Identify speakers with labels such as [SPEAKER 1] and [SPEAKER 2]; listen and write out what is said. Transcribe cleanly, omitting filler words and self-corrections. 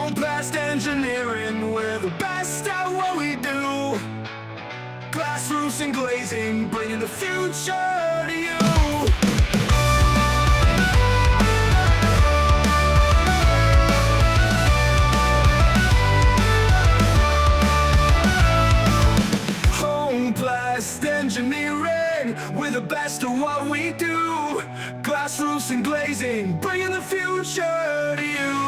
[SPEAKER 1] Homeplast Engineering, we're the best at what we do. Glass roofs and glazing, bringing the future to you. Homeplast Engineering, we're the best at what we do. Glass roofs and glazing, bringing the future to you.